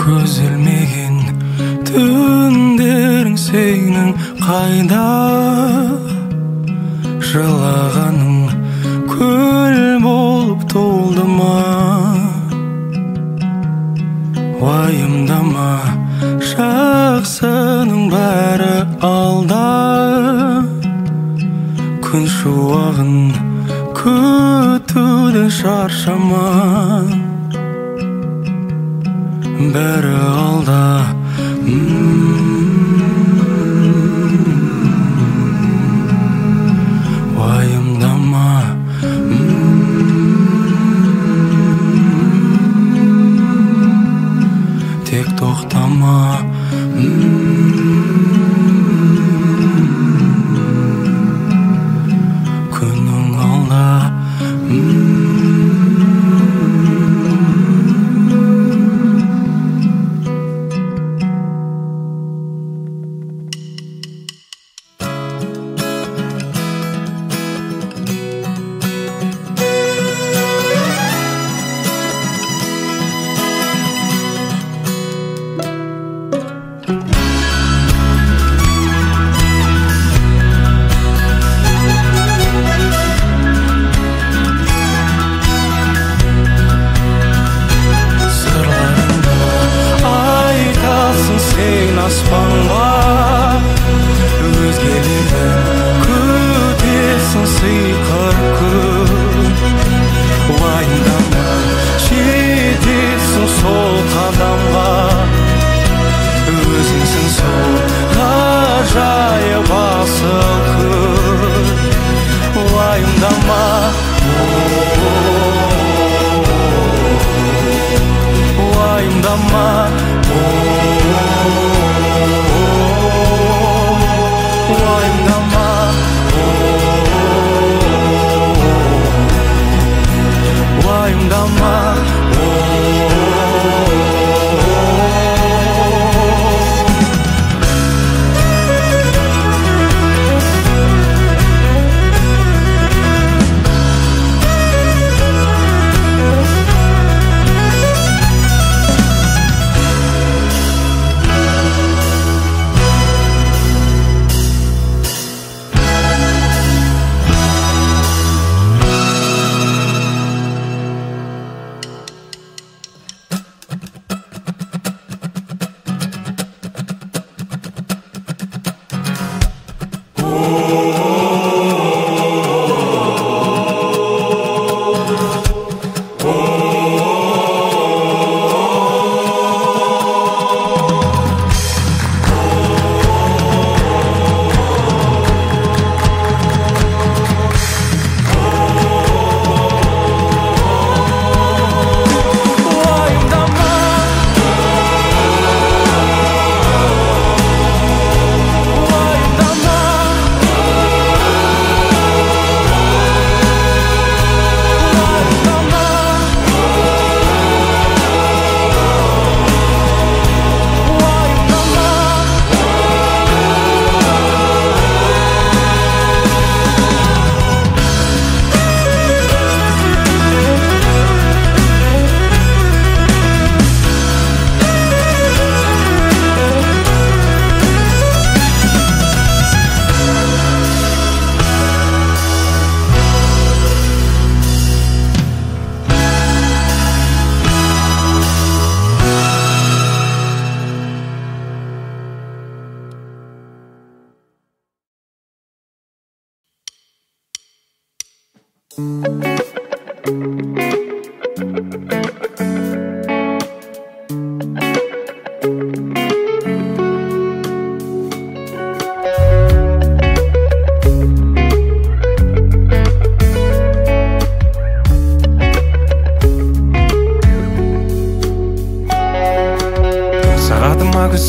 көзілмеген түндерің сенің қайда, жылағаның көл болып толды ма? Уайымдама, жақсының бәрі алда, күн шуағын күтуді шаршама, бәрі алда. Уайымдама, тек тоқтама. Күнің алда. Аспанға өзгелердің күтесің сыйқыр күн. Уайымдама, жетесің сол қадамға, өзіңсің сол ғажайып асыл күн. Уайымдама, уайымдама,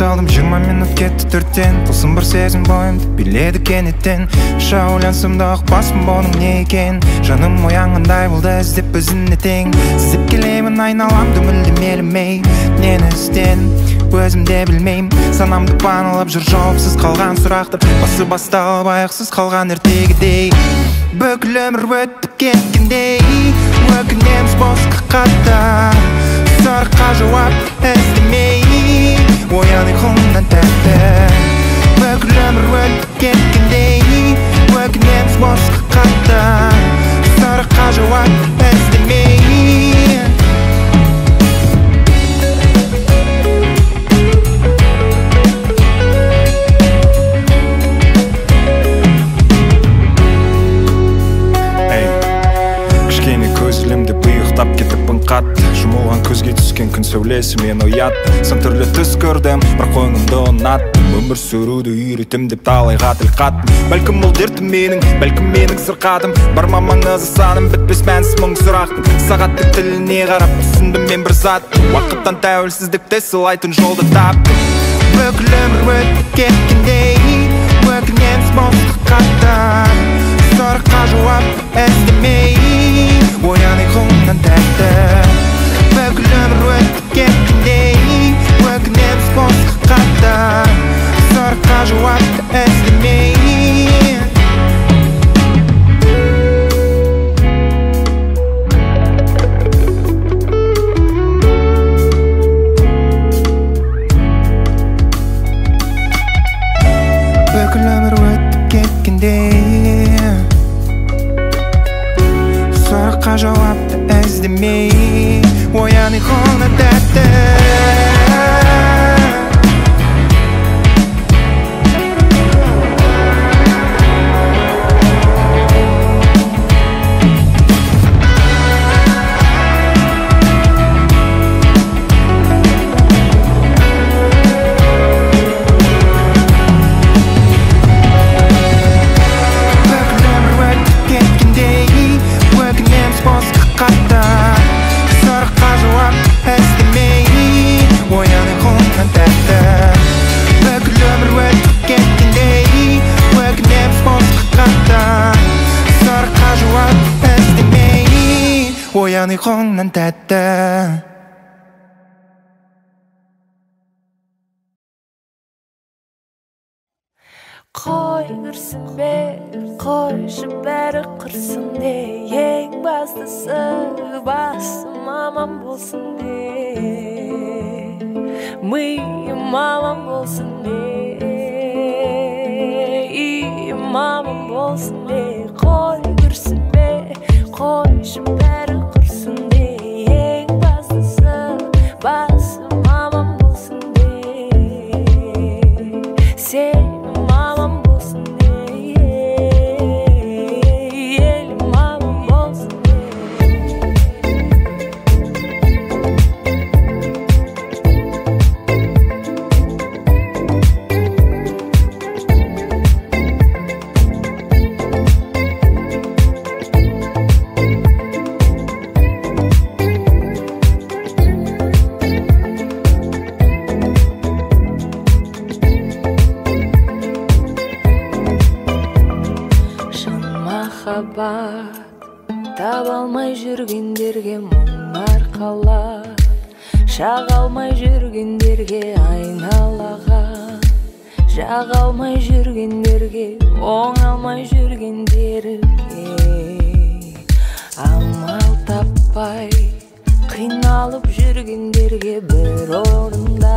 салдым 20 минут кетті 4-тен. Тылсым бір сезім бойымды биледі кенеттен. Іша ойлансам да ұқпаспын бұның не екен. Жаным оянғандай болды іздеп өзіне тең. Сіздеп келемін айналамды мүлдем елемей. Нені іздедім өзім де білмеймін. Санамды паналап жүр жауапсыз қалған сұрақтар. Басы басталып аяқсыз қалған ертегідей. Бүкіл өмір өтіп кеткендей. Өкінеміз босқа қатта. Сұраққа жауап іздемей. оян ұйқымнан тәтті бүкіл өмір өтіп кеткендей өкінеміз босқа қатты сұраққа жауап іздемей көзілімді бұйықтап кетіппін қатты жұмылған көзге түскен күн сәулесі мен оятты сан түрлі түс көрдім бірақ қойнымды ұнаттым өмір сүруді үйретім деп талайға тіл қаттым бәлкім ол дертім менің бәлкім менің сырқатым бар ма маңызы саным бітпес мәнсіз мұң сұрақтың сағаттың тіліне қарап түсіндім мен бір затты уақыттан тәуелсіздікті сыйлайтын жолды таптым бүкіл өмір өтіп кеткендей өкінеміз босқа қатты сұраққа жауап іздемей оян ұйқымнан тәтті бүкіл өмір өтіп кеткендей өкінеміз босқа қатты сұраққа жауапты іздемей бүкіл өмір өтіп кеткендей сұраққа жауапты іздемей оян ұйқымнан тәтті оян ұйқыңнан тәтті қой үрсін бе қойшы бәрі құрсын де ең бастысы басым аман болсын де миым аман болсын де иім аман болсын де қой үрсін бе қойшы бәрі құрсын де ең бастысы басым аман болсын де сенім аман болсын де елім аман болсын де таба алмай жүргендерге мұңар қалар шаға алмай жүргендерге айналаған жаға алмай жүргендерге оңалмай жүргендерге амал таппай қиналып жүргендерге бір орында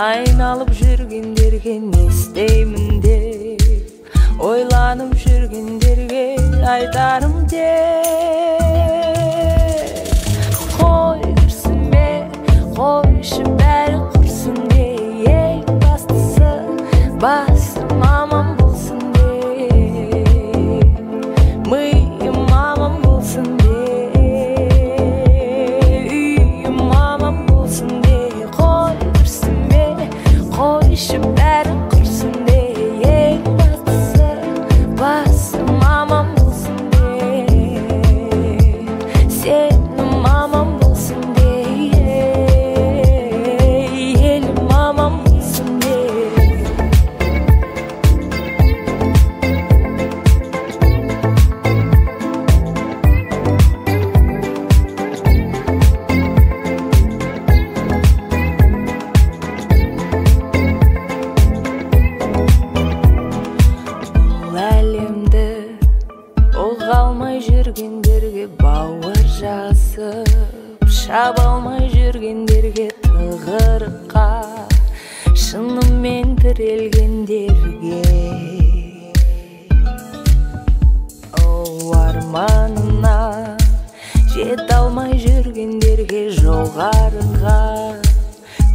айналып жүргендерге не істеймін деп ойланып жүргендерге айтарым тек қой жүрсін бе қойшы бәрі құрсын де ең бастысы басым аман болсын де миым аман болсын де үйім аман болсын де қой жүрсін бе қойшы бәрі құрсын де ең бастысы басым аман болсын де тірелгендерге, арманына жете алмай жүргендерге, жоғарыға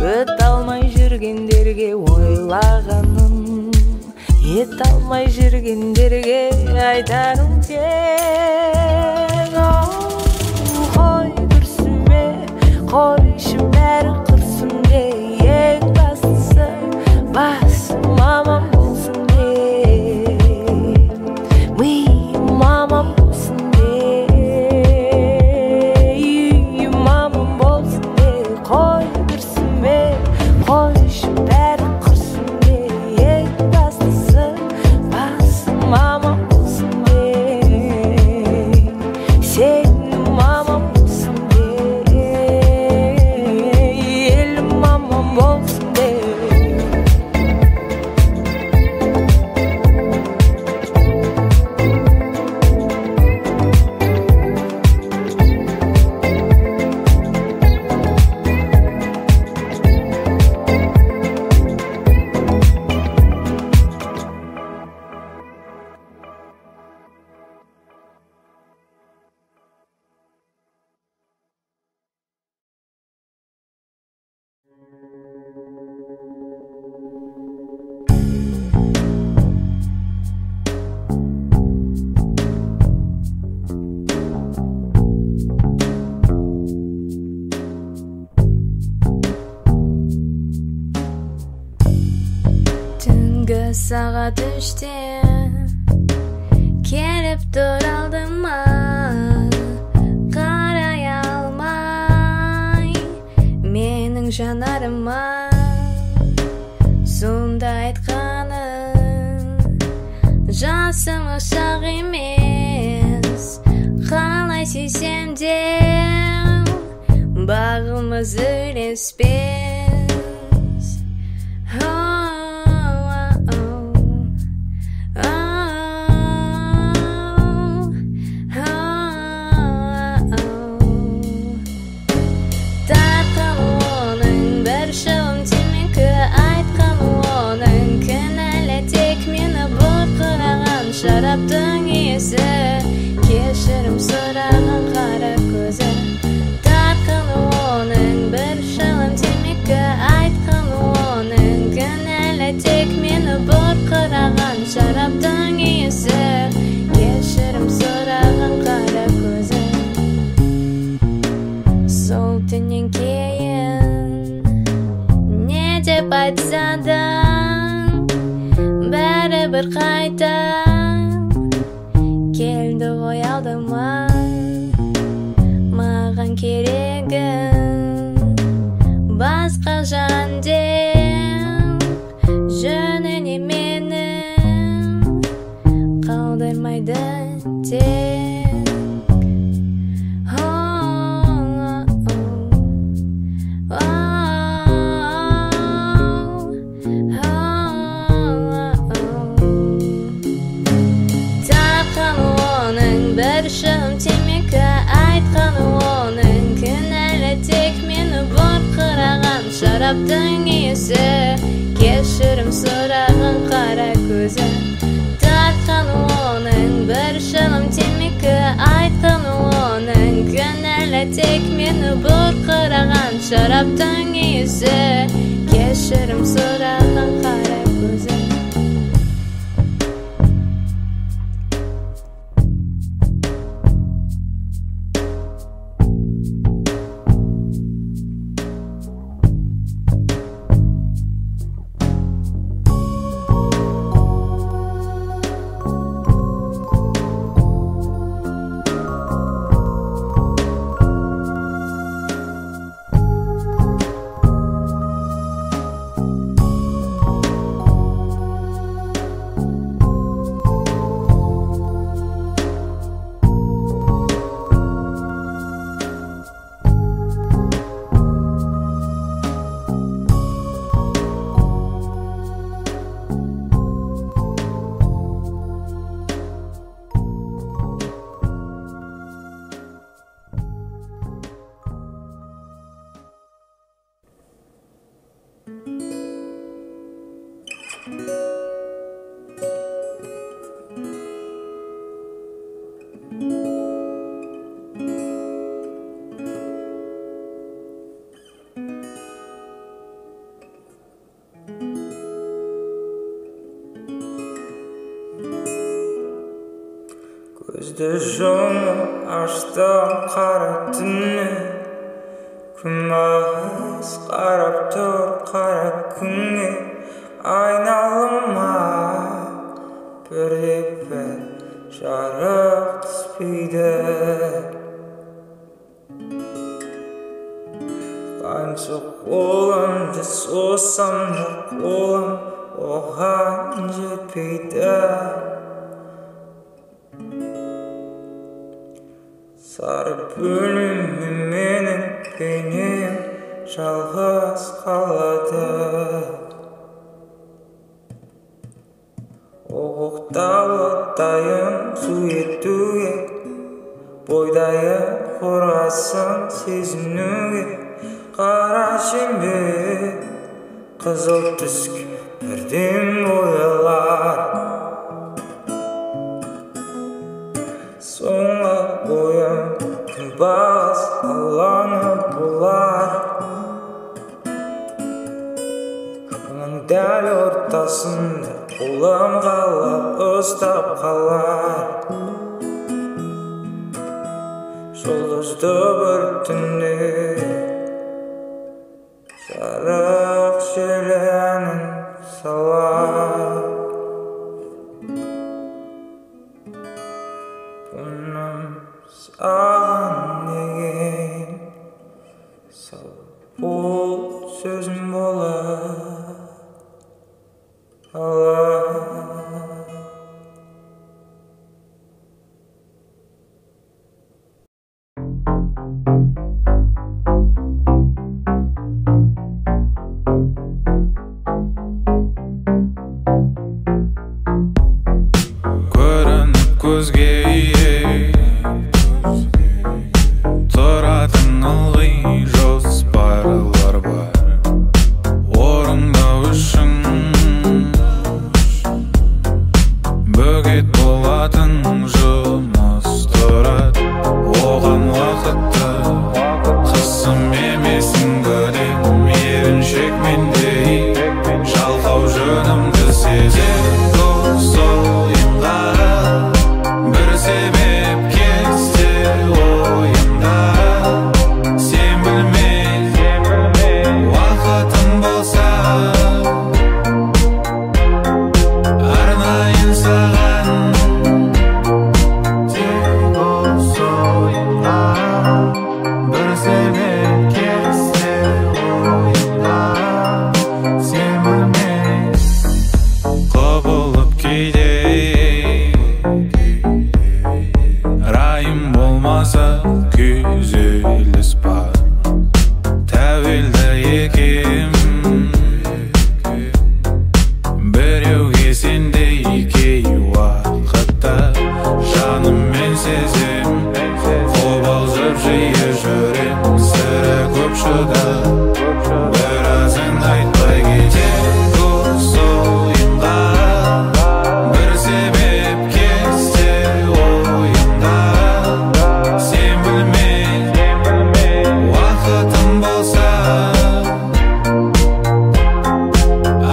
өте алмай жүргендерге, ойлағанын ете алмай жүргендерге айтарым тек, қой күрсінбе, қой ішім бәрі құрсын де, ең бастысы басым аман болсын де, миым аман болсын де, үйім аман болсын де, қой күрсінбе, қой ішім бәрі құрсын де, ең бастысы басым аман болсын де, сенім аман болсын де, елім аман болсын де. Түнгі сағат 3-те келіп тұр алдыма, қарай алмай менің жанарыма, сонда айтқаның жасым ұшақ емес, қалай сүйсем де бағымыз үйлеспес. Тартқан оның бір шылым темекі, айтқан оның кінәлі тек мені бұрқыраған шараптың иесі, кешірім сұраған қара көзі. Тартқан оның бір шылым темекі, айтқан оның кінәлі тек мені бұрқыраған шараптың иесі, кешірім сұраған қара көзі. Сол түннен кейін не деп айтса да бәрібір қайта келді ғой алдыма, маған керегін басқа жан деп жөніне менің қалдырмайды тек. Тартқан оның бір шылым темекі, айтқан оның кінәлі тек мені бұрқыраған шараптың иесі, кешірім сұраған қара көзі. Тартқан оның бір шылым темекі, айтқан оның кінәлі тек мені бұрқыраған шараптың иесі, кешірім сұраған қара көзі. Көзді жұмып аштым қара түнне, күмәс қарап тұр қара күнге, айналыма бірде-бір жарық түспейді. Қанша қолымды созсам да қолым оған жетпейді. Сары бөлме менің бейнем жалғыз қалады. Оқталы дайын су етуге, бойдайы қорғасын сезінуге, қара шеңбер қызыл түске бірден боялар. Соңғы бойым күнбағыс алаңы болар. Оның дәл ортасында қолым қалап ұстап қалар. Жұлдызды бір түнде жарық желенін салар. Бұным саған деген сал бұл сөзім бола алар. Көзге тұратын ылғи жоспарлар бар, орындау үшін бөгет болатын жұмыс тұрады. Оған уақытты қысым емесін көрем, еріншек мендей жалқау жөнімді сезем. Себеп кетсе ойымда, сен білмей уақытым болса, арнайын саған. Тек осы ойымда, бір себеп кетсе ойымда, сен білмей құбылып кейде райым болмаса күйзеліс бар. Тәуелді екем біреуге сендей кей уақытта, жаныммен сезем қобалжып жиі жүрем. Сірә көп шыдап біразын айтпай кетем. Осы ойымда бір себеп кетсе ойымда, сен білмей уақытым болса,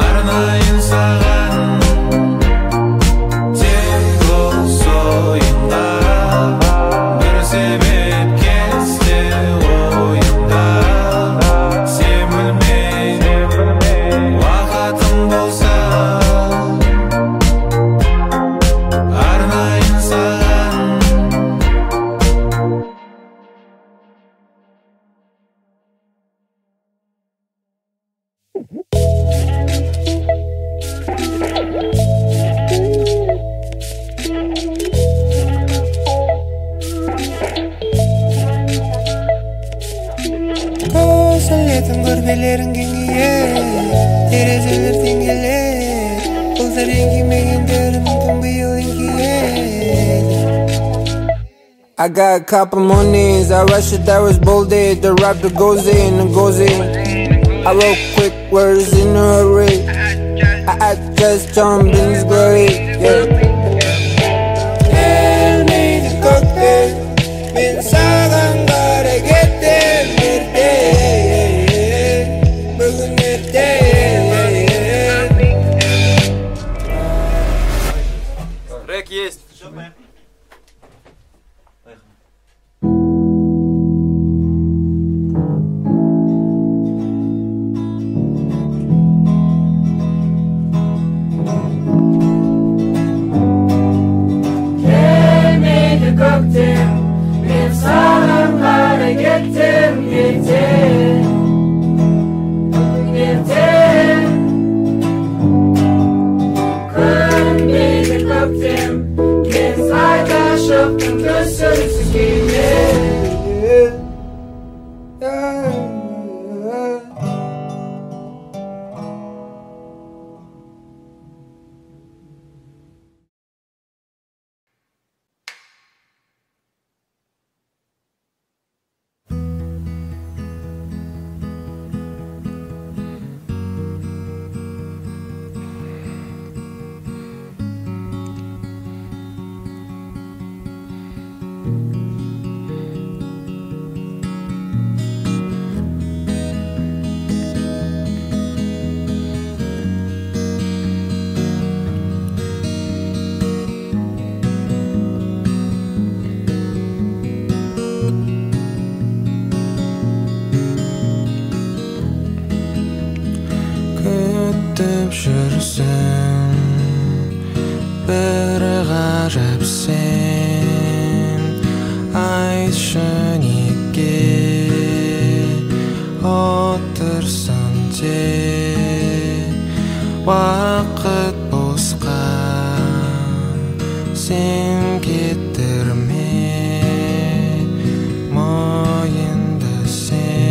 арнайын саған. Тек осы ойымда бір себеп кетсе ойымда, сен білмей уақытым болса, арнайын саған. Көзілетін көрпелерің кеңейер, терезелер теңгелер, бұлдар еңкеймегендері мүмкін биыл еңкейер. I got a couple more names, I rush it, that was bolded. The rap that goes in and goes in. I wrote quick words in a hurry, I just jump in this glory, yeah. Tell me the cocktail, men sağdan gara getir bir day, bugün bir day. Трек есть. өтіп жүрсің бір ғажап сен айтшы неге отырсың тек уақыт босқа сен кетірме мойынды сен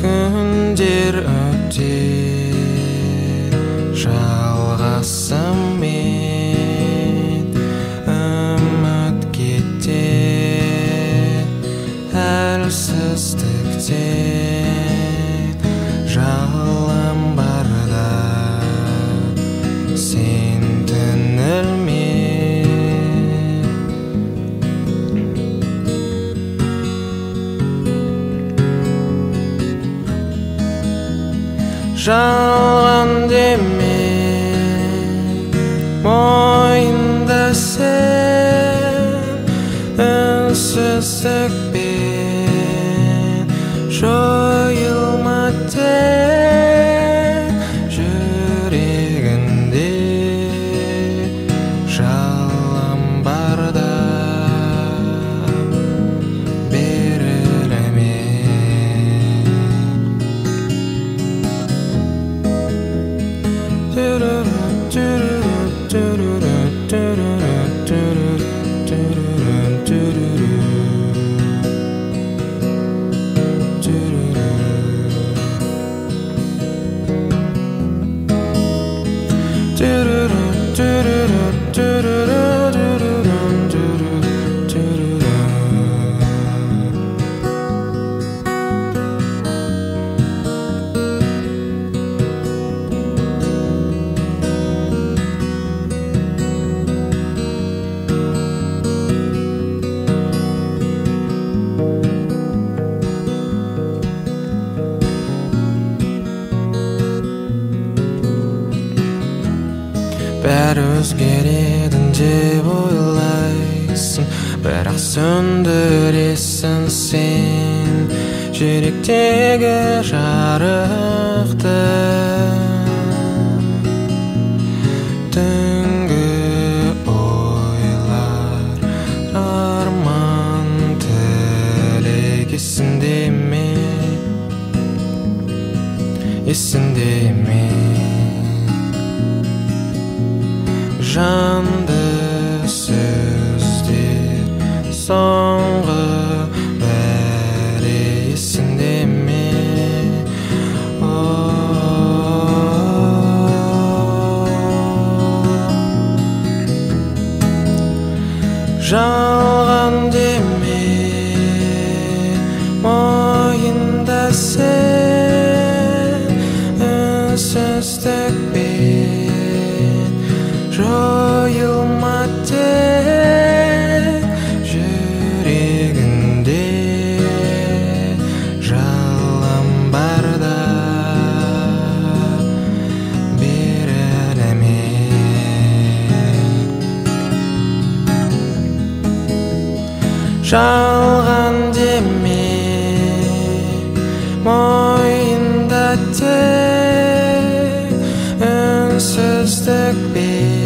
күндер өтер жалғасымен үміт кетер әлсіздіктен жалын барда сен түңілме жалған деме мойында сен үнсіздікпен жойылма тек жүрегінде жалын барда берілме бәрі өзгереді деп ойлайсың бірақ сөндіресің сен жүректегі жарықты түнгі ойлар арман тілек есіңде ме есіңде ме жанды сөздер соңғы бәрі есіңде ме жалған деме мойында сен үнсіздікпен жойылма тек жүрегінде жалын барда берілме жалған деме мойында тек үнсіздікпен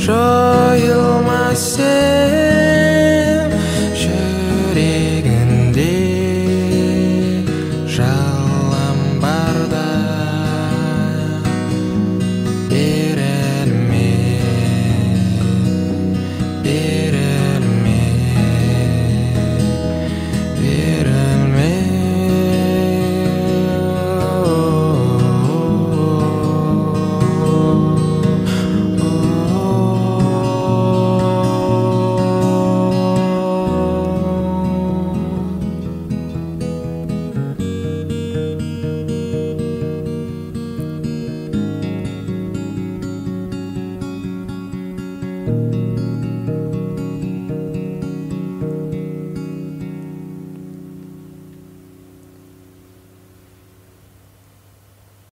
жойылма сен жүрегінде жалын барда берілме